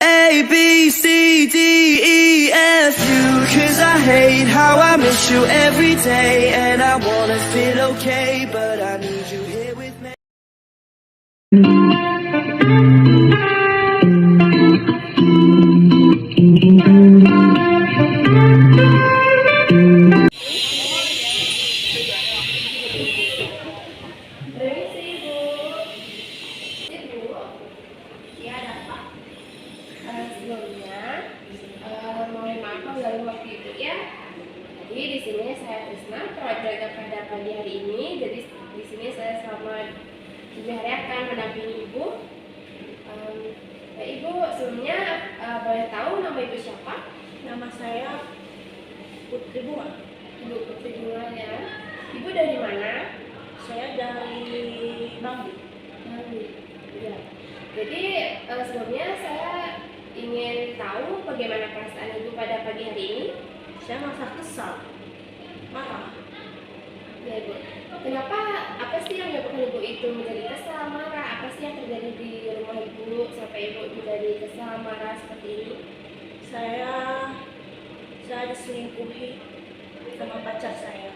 A, B, C, D, E, F, U. 'Cause I hate how I miss you every day. And I wanna feel okay, but I need you here with me. Sebelumnya, mohon maaf mengganggu waktu Ibu ya. Jadi di sini saya Trisna, perwakilan pada pagi hari ini. Jadi di sini saya selama 7 hari akan mendampingi Ibu. Ibu sebelumnya boleh tahu nama Ibu siapa? Nama saya Putri Bunga. Ibu Putri Bunga ya. Ibu dari mana? Saya dari Bangli. Ya. Jadi sebelumnya saya ingin tahu bagaimana perasaan Ibu pada pagi hari ini. Saya merasa kesal, marah. Ya Ibu, kenapa, apa sih yang menyebabkan Ibu itu menjadi kesal, marah? Apa sih yang terjadi di rumah Ibu sampai Ibu menjadi kesal, marah seperti ini? Saya diselingkuhi sama pacar saya.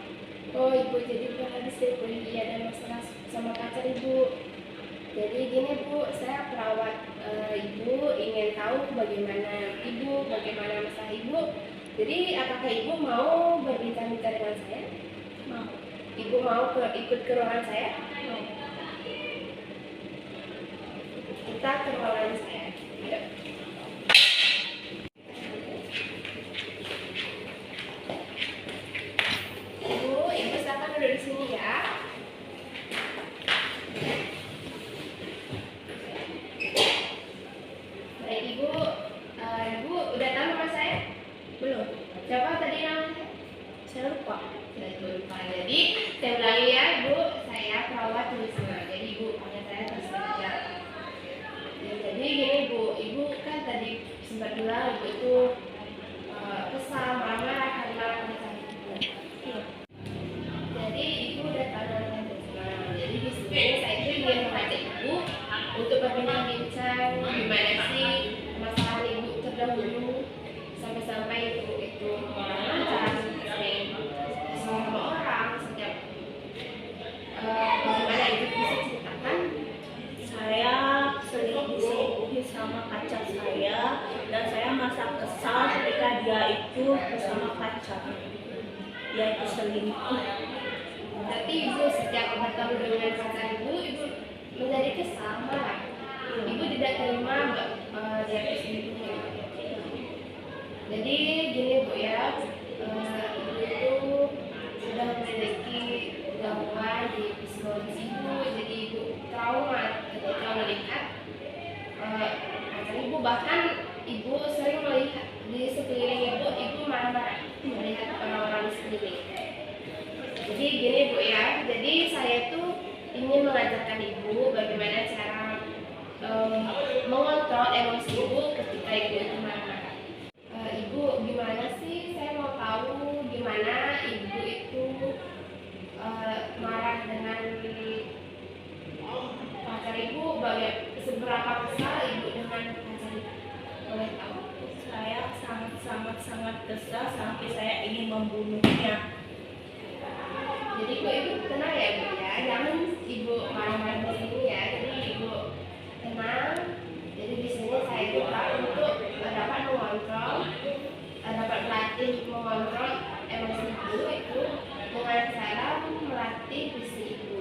Oh Ibu, jadi pernah diselingkuhi ada masalah sama pacar Ibu. Jadi gini Bu, saya perawat Ibu ingin tahu bagaimana Ibu, bagaimana masalah Ibu. Jadi apakah Ibu mau berbincang-bincang dengan saya? Mau. Ibu mau ikut ke ruangan saya? Mau. Kita ke ruangan saya. Yuk. Ibu silakan duduk di sini ya. Baik Ibu, Ibu udah tahu nama saya? Belum. Siapa tadi namanya? Saya lupa. Lupa. Jadi saya ulangi ya Ibu, saya perawat Trisna. Jadi Ibu panggil saya Trisna ya. Jadi gini Bu, Ibu kan tadi sempat bilang Ibu itu kesal, marah-marah karena pacar Ibu. Jadi Ibu udah tahu namanya Trisna. Jadi di sini saya itu ingin mengajak Ibu untuk berbincang-bincang gimana sih masalah Ibu terdahulu sampai-sampai Ibu itu marah, sering sama orang setiap bagaimana Ibu bisa ceritakan? Saya sering diselingkuhi sama pacar saya dan saya merasa kesal ketika dia itu bersama pacar. Dia itu selingkuh. Tapi Ibu setiap bertemu dengan pacar Ibu menjadi kesal, marah. Ibu tidak terima dia selingkuhnya. Jadi gini Bu ya, Ibu itu sudah memiliki gangguan di psikologis Ibu. Jadi Ibu trauma ketika melihat pacar Ibu, bahkan Ibu sering melihat di sekeliling Ibu marah-marah melihat orang-orang di sekeliling. Jadi gini Bu ya, jadi saya tuh ingin mengajarkan Ibu bagaimana cara mengontrol emosi Ibu ketika Ibu itu marah-marah. Ibu gimana sih, saya mau tahu gimana Ibu itu marah dengan pacar Ibu, seberapa kesal Ibu dengan pacar Ibu, boleh tahu? Saya sangat kesal sampai saya ingin membunuhnya. Jadi Ibu tenang ya Bu ya, jangan Ibu marah-marah di sini ya. Jadi Ibu tenang. Jadi di sini saya coba untuk dapat mengontrol, dapat melatih mengontrol emosi Ibu itu dengan cara melatih fisik Ibu.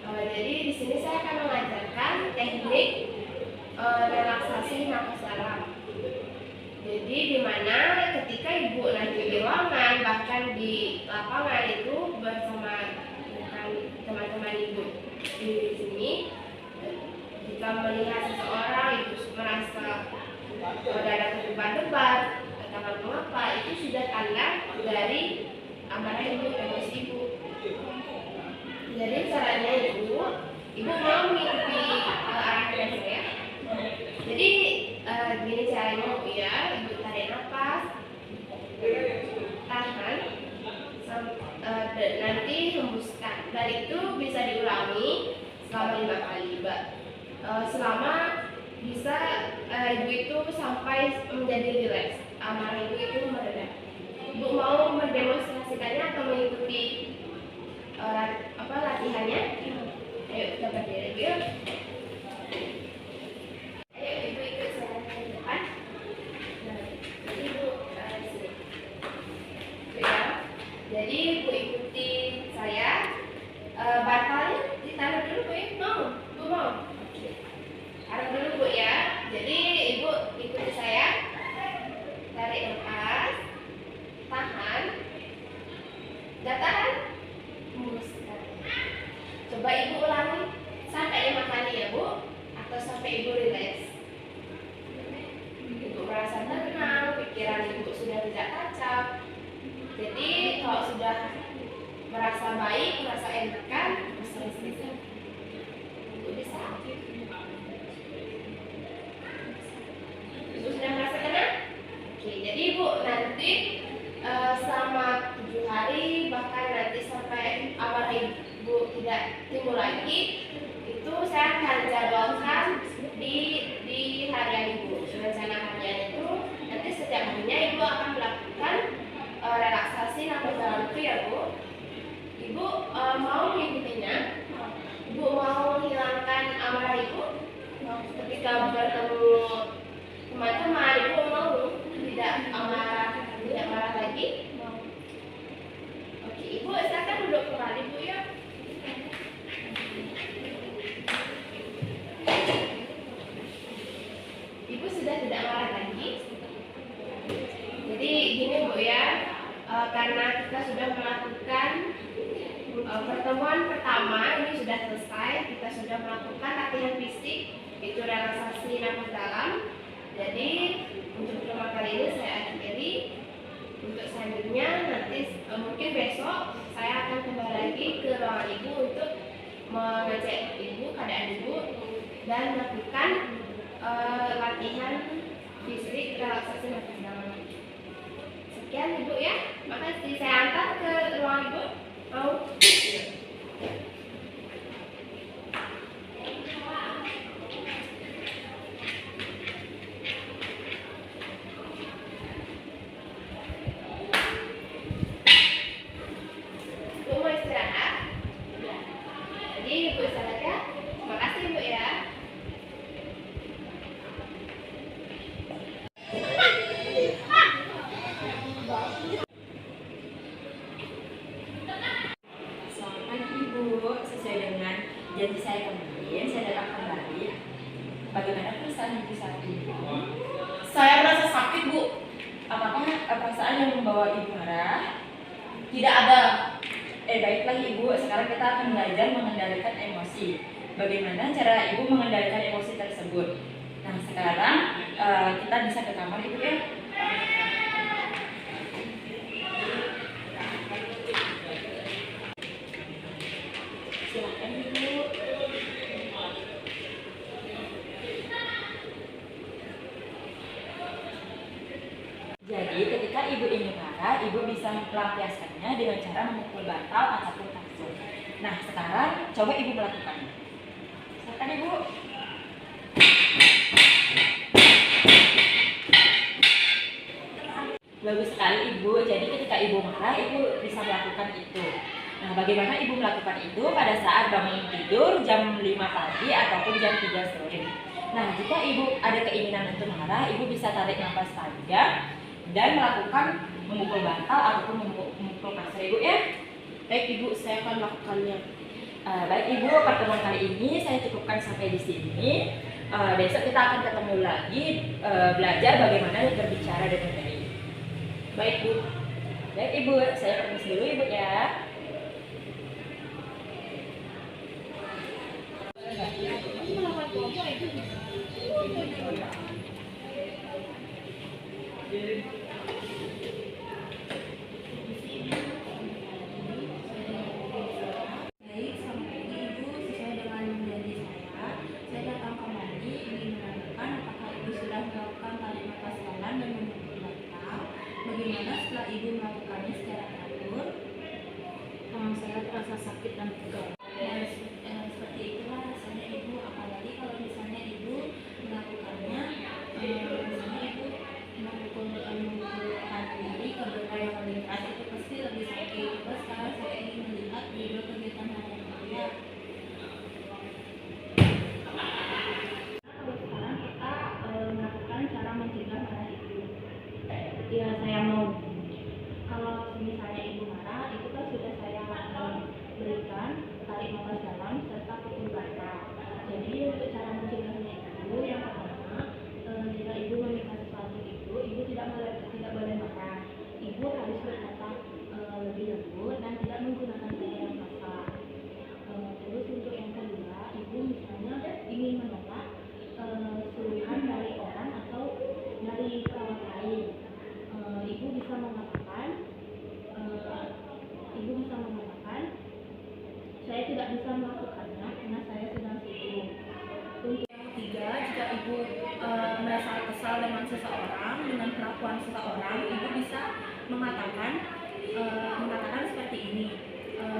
Jadi di sini saya akan mengajarkan teknik relaksasi nafas dalam. Jadi di mana ketika Ibu lagi di ruangan, bahkan di lapangan itu bersama teman-teman Ibu di sini, jika melihat seseorang Ibu merasa dada berdebar-debar, tangan mengapa, itu sudah tanda dari amarah Ibu, emosi Ibu. Jadi caranya Ibu mau mengikuti arahan saya. Jadi gini caranya Bu ya, Ibu tarik nafas, tahan, nanti hembuskan. Dan itu bisa diulangi selama 5 kali, selama bisa ibu itu sampai menjadi rileks, amarah ibu itu mereda. Ibu mau mendemonstrasikannya atau mengikuti latihannya? Ayo kita berdiri dulu. Ayo ibu ikut saya ke depan. Nah, jadi ibu di sini. Ya. Jadi ibu ikuti saya. Bantalnya ditaruh dulu bu ya? Mau? Bu mau? Oke. Taruh dulu bu ya. Jadi ibu ikuti saya. Tarik lepas. Tahan. Gak tahan? Hembuskan. Coba ibu ulangi sampai 5 kali ya bu, atau sampai ibu rileks. Ibu merasa tenang, pikiran ibu sudah tidak kacau. Jadi kalau sudah merasa baik, merasa enakan, selesai. Ibu bisa. Ibu sudah merasa tenang? Oke, jadi ibu nanti selama 7 hari, bahkan nanti sampai amarah ibu tidak timbul lagi, itu saya akan jadwalkan di harian ibu. Rencana harian itu nanti setiap harinya ibu akan melakukan relaksasi nafas dalam itu ya bu. Ibu mau mengikutinya? Ibu mau hilangkan amarah ibu? Ketika bertemu teman-teman, ibu mau tidak marah lagi? Oke, ibu silakan duduk kembali bu ya. Ibu sudah tidak marah lagi. Jadi gini bu ya, karena kita sudah melakukan pertemuan pertama ini sudah selesai, kita sudah melakukan latihan fisik, itu relaksasi nafas dalam. Jadi untuk pertemuan kali ini saya akhiri. Untuk selanjutnya nanti mungkin besok saya akan kembali lagi ke ruangan ibu untuk mengecek ibu, keadaan ibu, dan melakukan latihan fisik relaksasi nafas dalam. Sekian ibu ya, makasih. Saya antar ke ruangan ibu. Mau? Bu mau istirahat? Ya. Jadi ibu istirahat ya. Makasih ibu ya. Selamat pagi Ibu, sesuai dengan janji saya kemarin, saya datang kembali. Bagaimana perasaan Ibu saat ini? Saya merasa sakit, Bu. Apakah perasaan yang membawa Ibu marah? Tidak ada. Baiklah Ibu, sekarang kita akan belajar mengendalikan emosi. Bagaimana cara Ibu mengendalikan emosi tersebut? Nah, sekarang kita bisa ke kamar Ibu ya. Silakan Ibu. Jadi ketika Ibu ini marah, Ibu bisa melampiaskannya dengan cara memukul bantal ataupun kasur. Nah, sekarang coba Ibu melakukannya. Silakan Ibu. Bagus sekali Ibu. Jadi ketika Ibu marah, Ibu bisa melakukan itu. Nah, bagaimana Ibu melakukan itu pada saat bangun tidur jam 5 pagi ataupun jam 3 sore. Nah, jika Ibu ada keinginan untuk marah, Ibu bisa tarik nafas panjang dan melakukan memukul bantal ataupun memukul kasur Ibu ya. Baik Ibu, saya akan melakukannya. Baik Ibu, pertemuan kali ini saya cukupkan sampai di sini. Besok kita akan ketemu lagi belajar bagaimana berbicara dengan baik. Baik Bu. Baik Ibu, saya permisi dulu Ibu ya. Baik, selamat pagi Ibu. Sesuai dengan janji saya datang kembali ingin menanyakan apakah Ibu sudah melakukan tarik nafas dalam dan memukul bantal. Bagaimana setelah Ibu melakukannya secara teratur? Saya terasa sakit dan pegal. Seperti itulah rasanya Ibu, apalagi kalau misalnya Ibu melakukannya seseorang, dengan perlakuan seseorang, ibu bisa mengatakan seperti ini.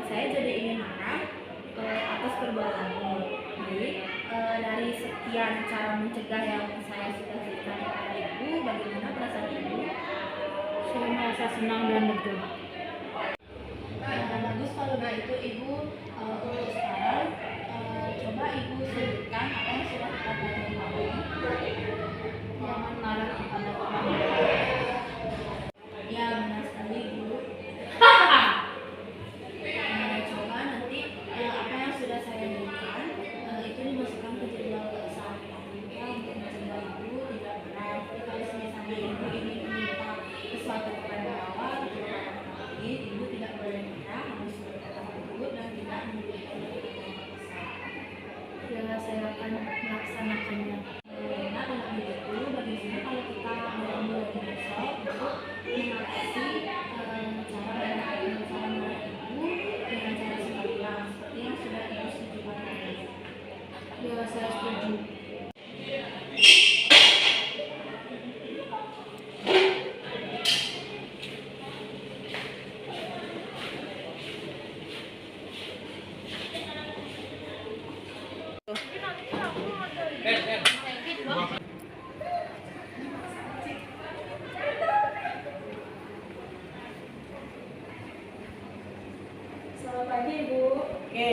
Saya jadi ingin marah atas perbuatanmu. Jadi dari sekian cara mencegah yang saya sudah berikan kepada ibu, bagaimana perasaan ibu? Saya merasa senang dan lega. Bagus kalau itu ibu. Untuk sekarang coba ibu sebutkan apa yang sudah kita pelajari. Jangan marah kepada orang. Ya, benar sekali ibu. Coba nanti apa yang sudah saya berikan itu dimasukkan ke jadwal sehari-hari untuk mencegah ibu tidak marah. Kalau misalnya ibu ingin meminta sesuatu kepada awal, ibu tidak boleh marah, harus berkata lembut dan tidak memberikan Ya, saya akan melaksanakannya. Nah, kalau begitu, bagaimana kalau kita mulai besok untuk mengatasi cara marah ibu dengan cara seperti yang sudah ibu setujukan tadi. Ya, saya setuju. Selamat pagi Ibu. Oke.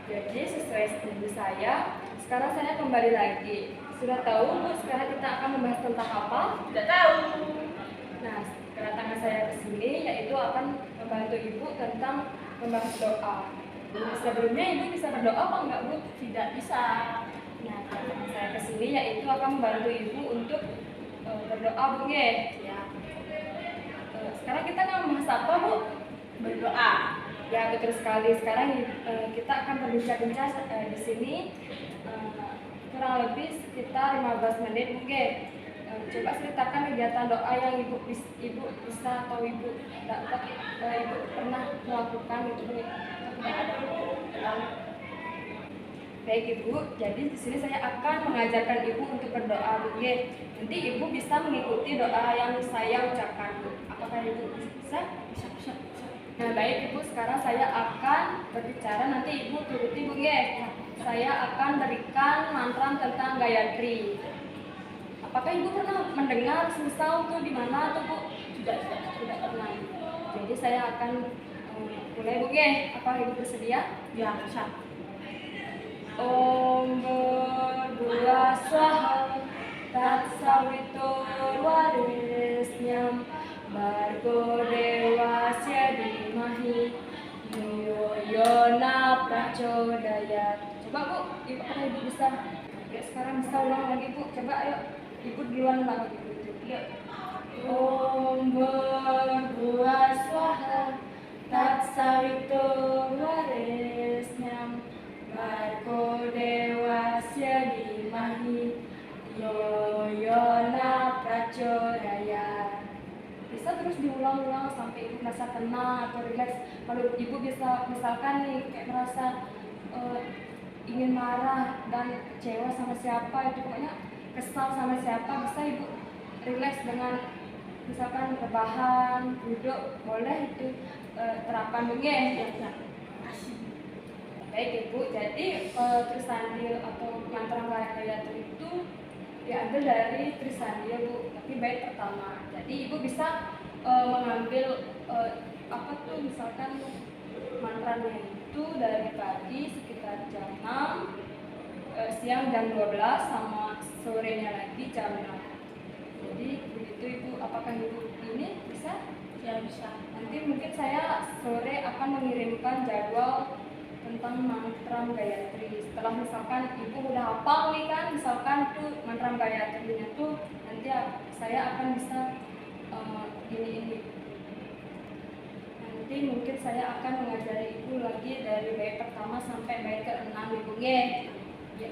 Jadi sesuai ibu saya, sekarang saya kembali lagi. Sudah tahu Bu, sekarang kita akan membahas tentang apa? Tidak tahu. Nah, kedatangan saya ke sini yaitu akan membantu Ibu tentang membahas doa. Sebelumnya Ibu bisa berdoa apa enggak Bu? Tidak bisa. Nah, kedatangan saya ke sini yaitu akan membantu Ibu untuk berdoa Bu ya. Sekarang kita akan membahas apa Bu? Berdoa. Ya, betul sekali. Sekarang kita akan berbincang-bincang di sini kurang lebih sekitar 15 menit mungkin. Coba ceritakan kegiatan doa yang ibu bisa atau ibu dapat ibu pernah melakukan itu. Tidak ada. Baik Ibu, jadi di sini saya akan mengajarkan Ibu untuk berdoa Bu. Nanti Ibu bisa mengikuti doa yang saya ucapkan Bu. Apakah Ibu bisa? Bisa. Nah baik Ibu, sekarang saya akan berbicara, nanti Ibu turuti Bu. Saya akan berikan mantra tentang Gayatri. Apakah Ibu pernah mendengar susah itu di mana tuh Bu? Tidak pernah. Jadi saya akan mulai Bu. Apakah Ibu bersedia? Ya, bisa. Om berdua swaha tat saviturvarenyam bargo dewasya dimahi yo yona prachodayat. Coba Bu, Ibu apakah Ibu bisa? Ya, sekarang bisa ulang lagi Bu. Coba ayo, Ibu duluan lagi Bu. Yuk. Om berdua swaha tat saviturvarenyam Bargo dewasya dimahi yoyona prachodaya. Bisa terus diulang-ulang sampai ibu merasa tenang atau rileks. Kalau ibu bisa misalkan nih kayak merasa ingin marah dan kecewa sama siapa, itu pokoknya kesal sama siapa, bisa ibu rileks dengan misalkan rebahan, duduk, boleh itu terapkan Bu. Baik Ibu, jadi Trisandil atau mantra Gayatri itu diambil dari Trisandil Bu, tapi bait pertama. Jadi Ibu bisa mengambil apa tuh misalkan mantranya itu dari pagi sekitar jam 6, siang jam 12 sama sorenya lagi jam 6. Jadi begitu Ibu, apakah Ibu ini bisa? Ya, bisa. Nanti mungkin saya sore akan mengirimkan jadwal tentang mantra Gayatri. Setelah misalkan Ibu udah hafal nih kan, misalkan tuh mantra Gayatrinya tuh, nanti saya akan bisa ini. Nanti mungkin saya akan mengajari Ibu lagi dari bait pertama sampai bait ke-6 Ibu ya,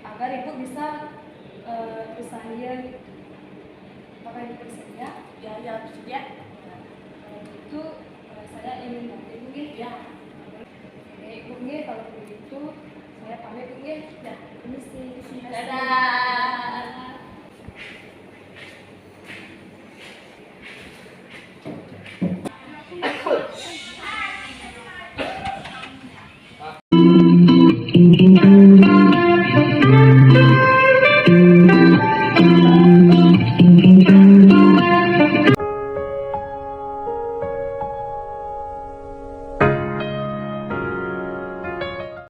agar Ibu bisa bersedia. Apakah Ibu bersedia? Ya, bersedia. Itu saya ingin bantu Ibu ya. Ibu kalau begitu saya pamit Bu. Ya, ini sih. Dadah.